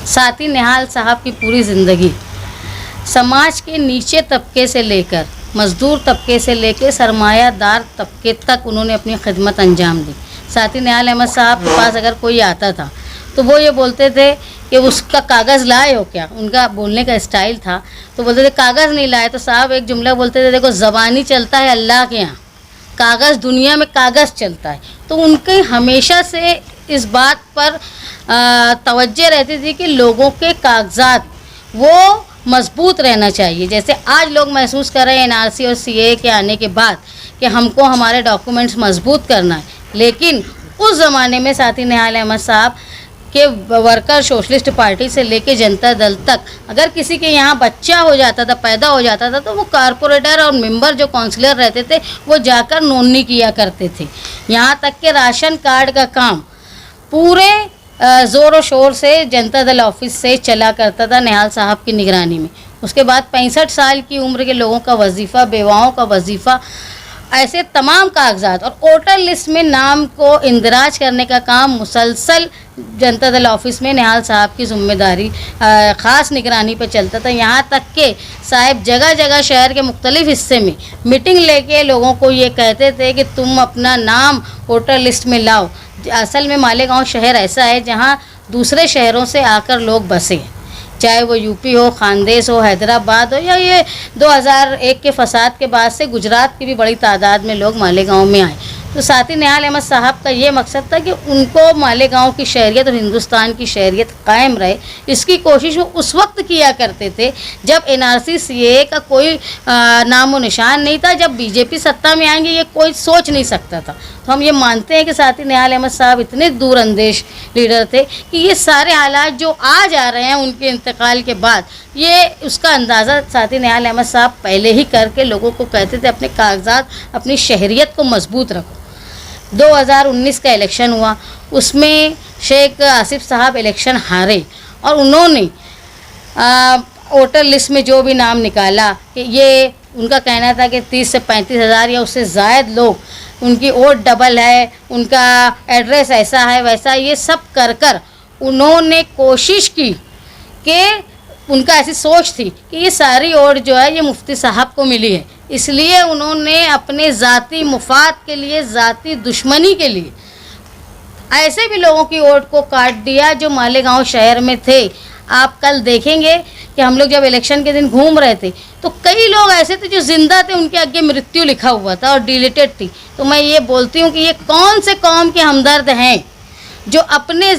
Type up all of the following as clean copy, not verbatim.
साथी निहाल साहब की पूरी ज़िंदगी समाज के नीचे तबके से लेकर मज़दूर तबके से लेकर सरमायादार तबके तक उन्होंने अपनी खिदमत अंजाम दी। साथी निहाल अहमद साहब के पास अगर कोई आता था तो वो ये बोलते थे कि उसका कागज़ लाए हो क्या, उनका बोलने का स्टाइल था। तो बोलते थे कागज़ नहीं लाए, तो साहब एक जुमला बोलते थे, देखो ज़बानी चलता है अल्लाह के यहाँ, कागज़ दुनिया में कागज़ चलता है। तो उनके हमेशा से इस बात पर तवज्जो रहती थी कि लोगों के कागजात वो मजबूत रहना चाहिए। जैसे आज लोग महसूस कर रहे हैं एनआरसी और सीए के आने के बाद कि हमको हमारे डॉक्यूमेंट्स मजबूत करना है, लेकिन उस ज़माने में साथी निहाल अहमद साहब के वर्कर सोशलिस्ट पार्टी से लेके जनता दल तक अगर किसी के यहाँ बच्चा हो जाता था, पैदा हो जाता था, तो वो कारपोरेटर और मेंबर जो काउंसलर रहते थे वो जाकर नोंदनी किया करते थे। यहाँ तक कि राशन कार्ड का काम पूरे ज़ोर शोर से जनता दल ऑफिस से चला करता था निहाल साहब की निगरानी में। उसके बाद 65 साल की उम्र के लोगों का वजीफ़ा, बेवाओं का वजीफ़ा, ऐसे तमाम कागजात और वोटर लिस्ट में नाम को इंदराज करने का काम मुसलसल जनता दल ऑफिस में निहाल साहब की जिम्मेदारी ख़ास निगरानी पर चलता था। यहाँ तक कि साहब जगह जगह शहर के मुख्तलिफ़ हिस्से में मीटिंग लेके लोगों को ये कहते थे कि तुम अपना नाम वोटर लिस्ट में लाओ। असल में मालेगांव शहर ऐसा है जहाँ दूसरे शहरों से आकर लोग बसे हैं, चाहे वो यूपी हो, खानदेश हो, हैदराबाद हो, या ये 2001 के फसाद के बाद से गुजरात की भी बड़ी तादाद में लोग मालेगांव में आए। तो साथी निहाल अहमद साहब का ये मकसद था कि उनको मालेगांव की शहरियत और हिंदुस्तान की शहरियत कायम रहे। इसकी कोशिश वो उस वक्त किया करते थे जब एनआरसी सीए का कोई नामो निशान नहीं था। जब बीजेपी सत्ता में आएंगे ये कोई सोच नहीं सकता था। तो हम ये मानते हैं कि साथी निहाल अहमद साहब इतने दूरअंदेश लीडर थे कि ये सारे हालात जो आज आ रहे हैं उनके इंतकाल के बाद, ये उसका अंदाज़ा साथी निहाल अहमद साहब पहले ही करके लोगों को कहते थे अपने कागजात, अपनी शहरियत को मजबूत रखो। 2019 का इलेक्शन हुआ, उसमें शेख आसिफ साहब इलेक्शन हारे और उन्होंने वोटर लिस्ट में जो भी नाम निकाला कि ये उनका कहना था कि 30 से 35 हज़ार या उससे ज़ायद लोग, उनकी वोट डबल है, उनका एड्रेस ऐसा है वैसा, ये सब कर कर उन्होंने कोशिश की कि उनका ऐसी सोच थी कि ये सारी वोट जो है ये मुफ्ती साहब को मिली है, इसलिए उन्होंने अपने ज़ाती मुफाद के लिए, ज़ाती दुश्मनी के लिए ऐसे भी लोगों की वोट को काट दिया जो मालेगांव शहर में थे। आप कल देखेंगे कि हम लोग जब इलेक्शन के दिन घूम रहे थे तो कई लोग ऐसे थे जो जिंदा थे, उनके आगे मृत्यु लिखा हुआ था और डिलीटेड थी। तो मैं ये बोलती हूँ कि ये कौन से कौम के हमदर्द हैं जो अपने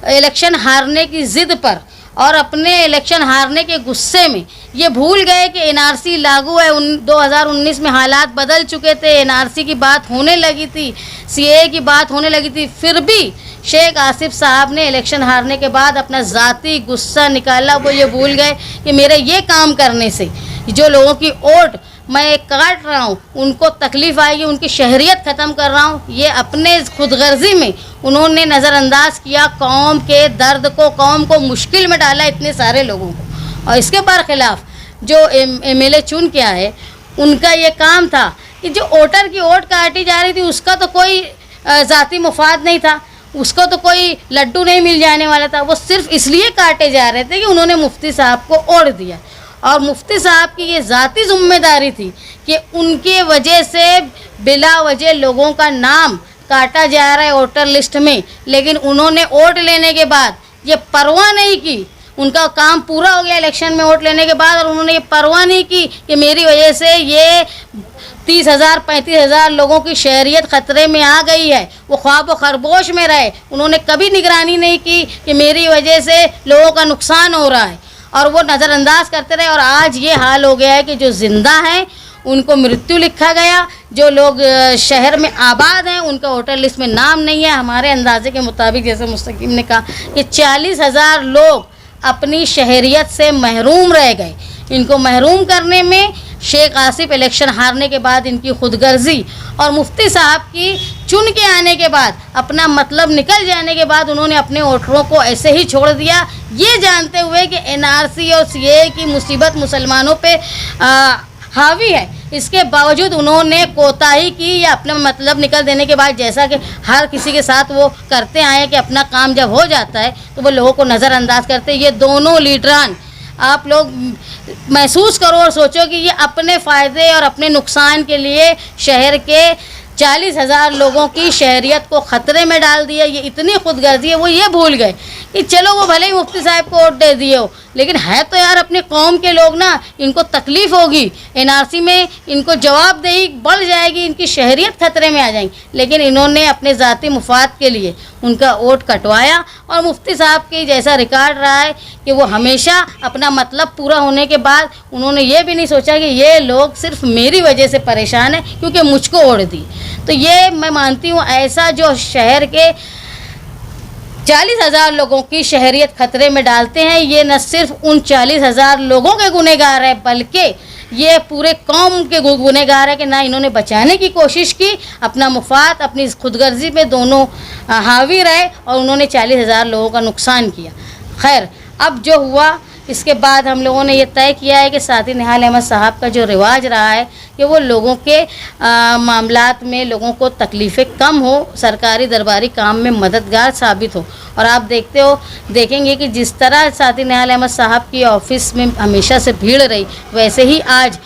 इलेक्शन हारने की ज़िद पर और अपने इलेक्शन हारने के गुस्से में ये भूल गए कि एनआरसी लागू है। 2019 में हालात बदल चुके थे, एनआरसी की बात होने लगी थी, सीए की बात होने लगी थी, फिर भी शेख आसिफ साहब ने इलेक्शन हारने के बाद अपना ज़ाती गुस्सा निकाला। वो ये भूल गए कि मेरे ये काम करने से जो लोगों की वोट मैं काट रहा हूँ उनको तकलीफ़ आएगी, उनकी शहरियत ख़त्म कर रहा हूँ। ये अपने खुदगर्जी में उन्होंने नज़रअंदाज किया कौम के दर्द को, कौम को मुश्किल में डाला इतने सारे लोगों को। और इसके बरखिलाफ़ जो एमएलए चुन के आए उनका ये काम था कि जो वोटर की वोट काटी जा रही थी उसका तो कोई ज़ाती मुफाद नहीं था, उसको तो कोई लड्डू नहीं मिल जाने वाला था। वो सिर्फ इसलिए काटे जा रहे थे कि उन्होंने मुफ्ती साहब को वोट दिया और मुफ्ती साहब की ये ज़ाती जिम्मेदारी थी कि उनके वजह से बिला वजह लोगों का नाम काटा जा रहा है वोटर लिस्ट में। लेकिन उन्होंने वोट लेने के बाद ये परवाह नहीं की, उनका काम पूरा हो गया इलेक्शन में वोट लेने के बाद, और उन्होंने ये परवाह नहीं की कि मेरी वजह से ये 30,000 35,000 लोगों की शहरियत ख़तरे में आ गई है। वो ख्वाब व खरगोश में रहे, उन्होंने कभी निगरानी नहीं की कि मेरी वजह से लोगों का नुकसान हो रहा है, और वो नज़रअंदाज करते रहे। और आज ये हाल हो गया है कि जो ज़िंदा हैं उनको मृत्यु लिखा गया, जो लोग शहर में आबाद हैं उनका वोटर लिस्ट में नाम नहीं है। हमारे अंदाजे के मुताबिक, जैसे मुस्तकीम ने कहा, कि 40,000 लोग अपनी शहरियत से महरूम रह गए। इनको महरूम करने में शेख आसिफ इलेक्शन हारने के बाद इनकी खुदगर्जी और मुफ्ती साहब की चुन के आने के बाद अपना मतलब निकल जाने के बाद उन्होंने अपने वोटरों को ऐसे ही छोड़ दिया, ये जानते हुए कि एनआरसी और सीए की मुसीबत मुसलमानों पे हावी है। इसके बावजूद उन्होंने कोताही की या अपना मतलब निकल देने के बाद, जैसा कि हर किसी के साथ वो करते आए कि अपना काम जब हो जाता है तो वो लोगों को नज़रअंदाज करते। ये दोनों लीडरान आप लोग महसूस करो और सोचो कि ये अपने फ़ायदे और अपने नुकसान के लिए शहर के 40,000 लोगों की शहरियत को ख़तरे में डाल दिया। ये इतनी खुदगर्जी है, वो ये भूल गए कि चलो वो भले ही मुफ्ती साहब को वोट दे दिए हो, लेकिन है तो यार अपने कौम के लोग ना, इनको तकलीफ़ होगी, एनआरसी में इनको जवाबदेही बढ़ जाएगी, इनकी शहरियत ख़तरे में आ जाएगी। लेकिन इन्होंने अपने ज़ाती मुफाद के लिए उनका वोट कटवाया। और मुफ्ती साहब की जैसा रिकॉर्ड रहा है कि वो हमेशा अपना मतलब पूरा होने के बाद उन्होंने ये भी नहीं सोचा कि ये लोग सिर्फ मेरी वजह से परेशान है क्योंकि मुझको वोट दी। तो ये मैं मानती हूँ, ऐसा जो शहर के 40,000 लोगों की शहरियत ख़तरे में डालते हैं, ये न सिर्फ उन 40,000 लोगों के गुनहगार है, बल्कि ये पूरे कौम के गुनहगार है कि ना इन्होंने बचाने की कोशिश की, अपना मुफाद अपनी खुदगर्जी पे दोनों हावी रहे और उन्होंने 40,000 लोगों का नुकसान किया। खैर, अब जो हुआ इसके बाद हम लोगों ने ये तय किया है कि साथी निहाल अहमद साहब का जो रिवाज रहा है कि वो लोगों के मामलात में लोगों को तकलीफ़ें कम हो, सरकारी दरबारी काम में मददगार साबित हो। और आप देखेंगे कि जिस तरह साथी निहाल अहमद साहब की ऑफ़िस में हमेशा से भीड़ रही, वैसे ही आज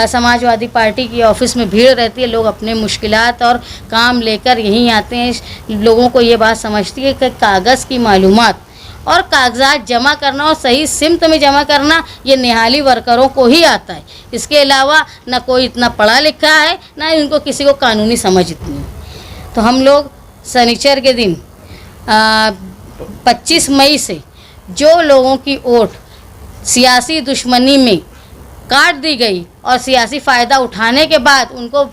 समाजवादी पार्टी की ऑफ़िस में भीड़ रहती है। लोग अपने मुश्किलात और काम लेकर यहीं आते हैं। लोगों को ये बात समझती है कि कागज़ की मालूमात और कागजात जमा करना और सही सिमत में जमा करना ये निहाली वर्करों को ही आता है। इसके अलावा ना कोई इतना पढ़ा लिखा है, ना इनको किसी को कानूनी समझ इतनी है। तो हम लोग शनिचर के दिन 25 मई से जो लोगों की वोट सियासी दुश्मनी में काट दी गई और सियासी फ़ायदा उठाने के बाद उनको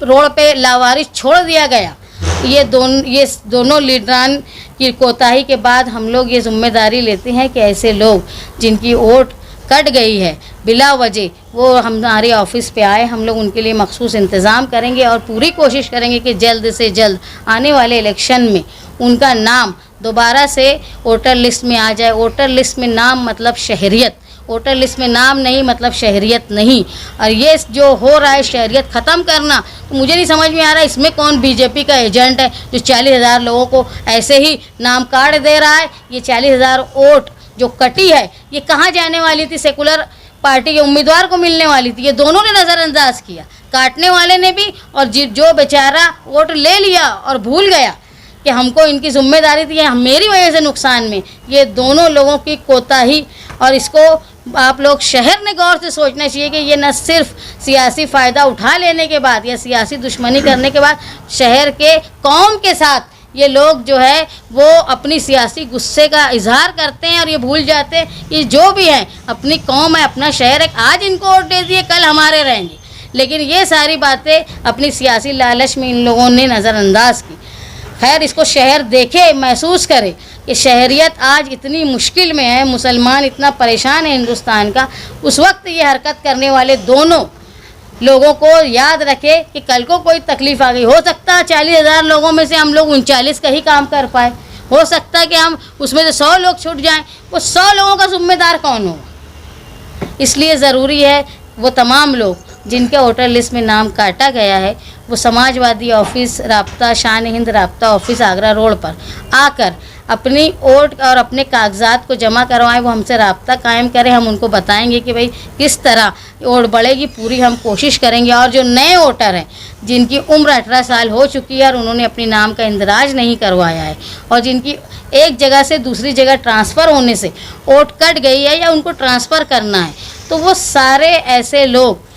रोड पे लावारिस छोड़ दिया गया, ये दोनों लीडरान की कोताही के बाद हम लोग ये जिम्मेदारी लेते हैं कि ऐसे लोग जिनकी वोट कट गई है बिला वजह, वो हमारे ऑफिस पे आए। हम लोग उनके लिए मखसूस इंतज़ाम करेंगे और पूरी कोशिश करेंगे कि जल्द से जल्द आने वाले इलेक्शन में उनका नाम दोबारा से वोटर लिस्ट में आ जाए। वोटर लिस्ट में नाम मतलब शहरियत, वोटर लिस्ट में नाम नहीं मतलब शहरियत नहीं। और ये जो हो रहा है शहरियत ख़त्म करना, तो मुझे नहीं समझ में आ रहा है इसमें कौन बीजेपी का एजेंट है जो 40,000 लोगों को ऐसे ही नाम कार्ड दे रहा है। ये 40,000 वोट जो कटी है ये कहाँ जाने वाली थी? सेकुलर पार्टी के उम्मीदवार को मिलने वाली थी। ये दोनों ने नज़रअंदाज किया, काटने वाले ने भी और जो बेचारा वोट ले लिया और भूल गया कि हमको इनकी जिम्मेदारी थी, मेरी वजह से नुकसान में। ये दोनों लोगों की कोताही, और इसको आप लोग शहर ने गौर से सोचना चाहिए कि ये न सिर्फ सियासी फ़ायदा उठा लेने के बाद या सियासी दुश्मनी करने के बाद शहर के कौम के साथ ये लोग जो है वो अपनी सियासी गुस्से का इजहार करते हैं और ये भूल जाते हैं कि जो भी है अपनी कौम है, अपना शहर है। आज इनको वोट दे दिए, कल हमारे रहेंगे। लेकिन ये सारी बातें अपनी सियासी लालच में इन लोगों ने नज़रअंदाज की। खैर, इसको शहर देखे, महसूस करे कि शहरियत आज इतनी मुश्किल में है, मुसलमान इतना परेशान है हिंदुस्तान का। उस वक्त ये हरकत करने वाले दोनों लोगों को याद रखे कि कल को कोई तकलीफ़ आ गई, हो सकता है 40,000 लोगों में से हम लोग 39 का ही काम कर पाए, हो सकता है कि हम उसमें से 100 लोग छूट जाएं। वो 100 लोगों का जिम्मेदार कौन होगा? इसलिए ज़रूरी है वो तमाम लोग जिनके वोटर लिस्ट में नाम काटा गया है वो समाजवादी ऑफिस राब्ता शान हिंद राब्ता ऑफिस आगरा रोड पर आकर अपनी वोट और अपने कागजात को जमा करवाएं। वो हमसे राब्ता कायम करें, हम उनको बताएंगे कि भाई किस तरह वोट बढ़ेगी, पूरी हम कोशिश करेंगे। और जो नए वोटर हैं जिनकी उम्र 18 साल हो चुकी है और उन्होंने अपने नाम का इंदराज नहीं करवाया है और जिनकी एक जगह से दूसरी जगह ट्रांसफ़र होने से वोट कट गई है या उनको ट्रांसफ़र करना है, तो वो सारे ऐसे लोग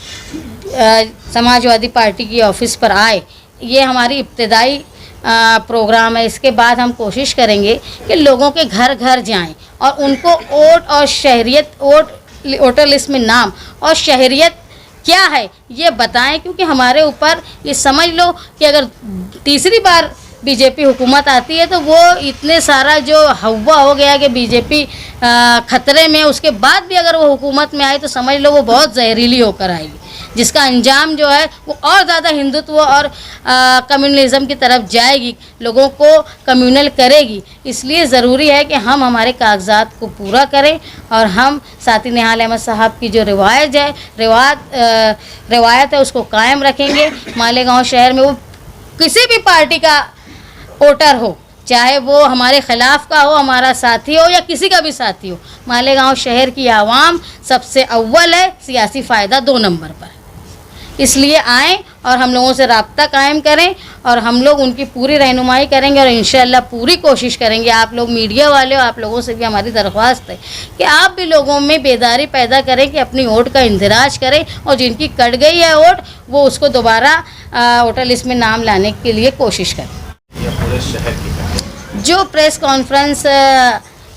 समाजवादी पार्टी की ऑफिस पर आए। ये हमारी इब्तिदाई प्रोग्राम है। इसके बाद हम कोशिश करेंगे कि लोगों के घर घर जाएं और उनको वोट और शहरियत, वोटर लिस्ट में नाम और शहरियत क्या है ये बताएं। क्योंकि हमारे ऊपर ये समझ लो कि अगर तीसरी बार बीजेपी हुकूमत आती है तो वो इतने सारा जो हवा हो गया कि बीजेपी ख़तरे में, उसके बाद भी अगर वो हुकूमत में आए तो समझ लो वो बहुत जहरीली होकर आएगी। जिसका अंजाम जो है वो और ज़्यादा हिंदुत्व और कम्युनलिज्म की तरफ जाएगी, लोगों को कम्युनल करेगी। इसलिए ज़रूरी है कि हम हमारे कागजात को पूरा करें और हम साथी निहाल अहमद साहब की जो रिवायत है उसको कायम रखेंगे। मालेगांव शहर में वो किसी भी पार्टी का वोटर हो, चाहे वो हमारे ख़िलाफ़ का हो, हमारा साथी हो या किसी का भी साथी हो, मालेगांव शहर की आवाम सबसे अव्वल है, सियासी फ़ायदा 2 नंबर पर। इसलिए आएँ और हम लोगों से राब्ता कायम करें और हम लोग उनकी पूरी रहनुमाई करेंगे और इंशाअल्लाह पूरी कोशिश करेंगे। आप लोग मीडिया वाले हो, आप लोगों से भी हमारी दरख्वास्त है कि आप भी लोगों में बेदारी पैदा करें कि अपनी वोट का इंदिराज करें और जिनकी कट गई है वोट वो उसको दोबारा वोटर लिस्ट में नाम लाने के लिए कोशिश करें। पूरे शहर की जो प्रेस कॉन्फ्रेंस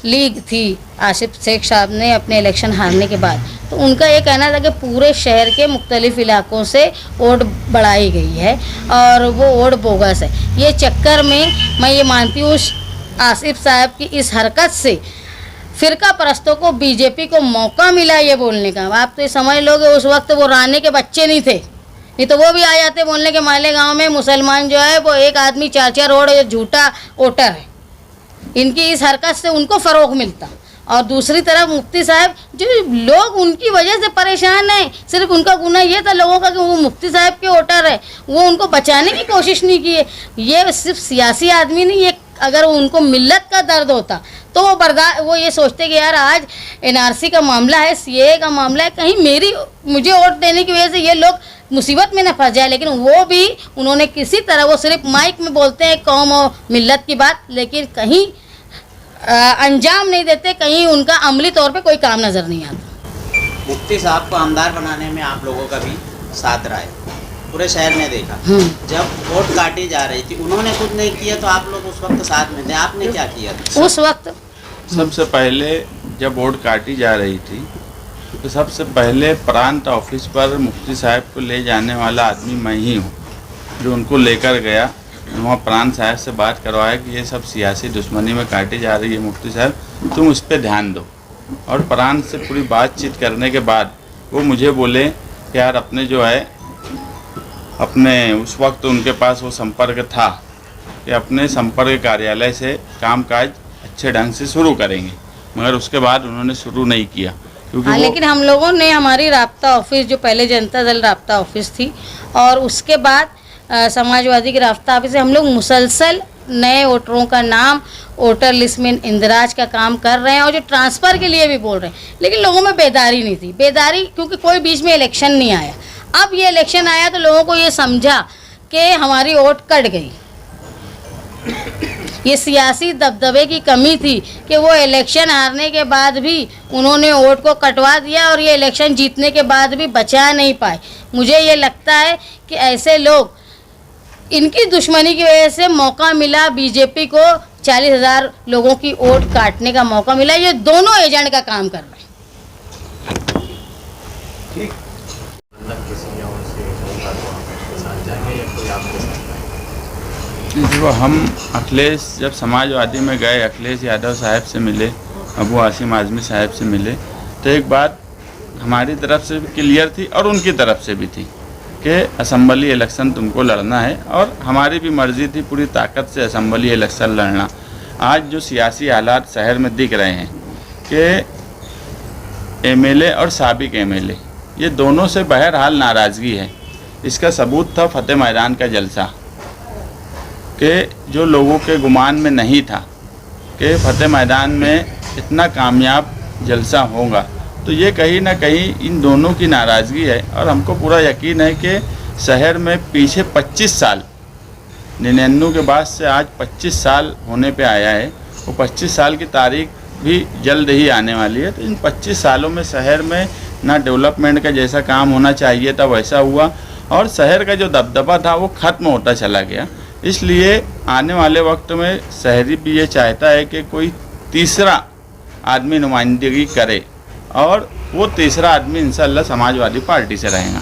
लीग थी आसिफ शेख साहब ने अपने इलेक्शन हारने के बाद, तो उनका ये कहना था कि पूरे शहर के मुख्तलिफ इलाकों से वोट बढ़ाई गई है और वो वोट बोगस है। ये चक्कर में मैं ये मानती हूँ आसिफ साहब की इस हरकत से फ़िरका परस्तों को बीजेपी को मौका मिला ये बोलने का। आप तो ये समझ लोगे उस वक्त वो राणे के बच्चे नहीं थे, नहीं तो वो भी आ जाते बोलने के मालेगांव में मुसलमान जो है वो एक आदमी 4-4 वोट झूठा वोटर है। इनकी इस हरकत से उनको फ़रोग मिलता। और दूसरी तरफ मुफ्ती साहब, जो लोग उनकी वजह से परेशान हैं, सिर्फ उनका गुनाह ये था लोगों का कि वो मुफ्ती साहब के वोटर है, वो उनको बचाने की कोशिश नहीं की है। ये सिर्फ सियासी आदमी नहीं, ये अगर उनको मिल्लत का दर्द होता तो वो ये सोचते कि यार आज NRC का मामला है, CAA का मामला है, कहीं मुझे वोट देने की वजह से ये लोग मुसीबत में न फंस जाए। लेकिन वो भी उन्होंने किसी तरह, वो सिर्फ माइक में बोलते हैं कौम और मिल्लत की बात, लेकिन कहीं अंजाम नहीं देते, कहीं उनका अमली तौर पे कोई काम नज़र नहीं आता। मुफ्ती साहब को आमदार बनाने में आप लोगों का भी साथ रहा है, पूरे शहर में देखा। जब वोट काटी जा रही थी उन्होंने कुछ नहीं किया तो आप लोग उस वक्त साथ में थे, आपने क्या किया था? उस वक्त सबसे पहले जब वोट काटी जा रही थी तो सबसे पहले प्रांत ऑफिस पर मुफ्ती साहब को ले जाने वाला आदमी मैं ही हूँ, जो उनको लेकर गया, वहाँ प्रांत साहब से बात करवाया कि ये सब सियासी दुश्मनी में काटी जा रही है मुफ्ती साहब, तुम उस पर ध्यान दो। और प्रांत से पूरी बातचीत करने के बाद वो मुझे बोले कि यार अपने जो है अपने उस वक्त उनके पास वो संपर्क था कि अपने संपर्क कार्यालय से कामकाज अच्छे ढंग से शुरू करेंगे, मगर उसके बाद उन्होंने शुरू नहीं किया क्योंकि लेकिन हम लोगों ने हमारी राब्ता ऑफिस, जो पहले जनता दल राब्ता ऑफिस थी और उसके बाद समाजवादी की राब्ता ऑफिस से हम लोग मुसलसल नए वोटरों का नाम वोटर लिस्ट में इंदिराज का काम कर रहे हैं और जो ट्रांसफ़र के लिए भी बोल रहे हैं, लेकिन लोगों में बेदारी नहीं थी। बेदारी क्योंकि कोई बीच में इलेक्शन नहीं आया। अब ये इलेक्शन आया तो लोगों को ये समझा कि हमारी वोट कट गई। ये सियासी दबदबे की कमी थी कि वो इलेक्शन हारने के बाद भी उन्होंने वोट को कटवा दिया और ये इलेक्शन जीतने के बाद भी बचा नहीं पाए। मुझे ये लगता है कि ऐसे लोग, इनकी दुश्मनी की वजह से मौका मिला बीजेपी को 40,000 लोगों की वोट काटने का मौका मिला। ये दोनों एजेंट का काम कर रहे हैं। देखो, हम अखिलेश जब समाजवादी में गए, अखिलेश यादव साहब से मिले, अबू आसिम आज़मी साहब से मिले, तो एक बात हमारी तरफ से भी क्लियर थी और उनकी तरफ से भी थी कि असम्बली इलेक्शन तुमको लड़ना है, और हमारी भी मर्ज़ी थी पूरी ताकत से असम्बली इलेक्शन लड़ना। आज जो सियासी हालात शहर में दिख रहे हैं कि MLA और साबिक MLA ये दोनों से बहरहाल नाराज़गी है। इसका सबूत था फतेह मैदान का जलसा, कि जो लोगों के गुमान में नहीं था कि फतेह मैदान में इतना कामयाब जलसा होगा, तो ये कहीं ना कहीं इन दोनों की नाराज़गी है। और हमको पूरा यकीन है कि शहर में पीछे 25 साल 99 के बाद से आज 25 साल होने पे आया है, वो 25 साल की तारीख भी जल्द ही आने वाली है। तो इन 25 सालों में शहर में ना डेवलपमेंट का जैसा काम होना चाहिए था वैसा हुआ, और शहर का जो दबदबा था वो ख़त्म होता चला गया। इसलिए आने वाले वक्त में शहरी भी ये चाहता है कि कोई तीसरा आदमी नुमाइंदगी करे, और वो तीसरा आदमी इंशाअल्लाह समाजवादी पार्टी से रहेगा।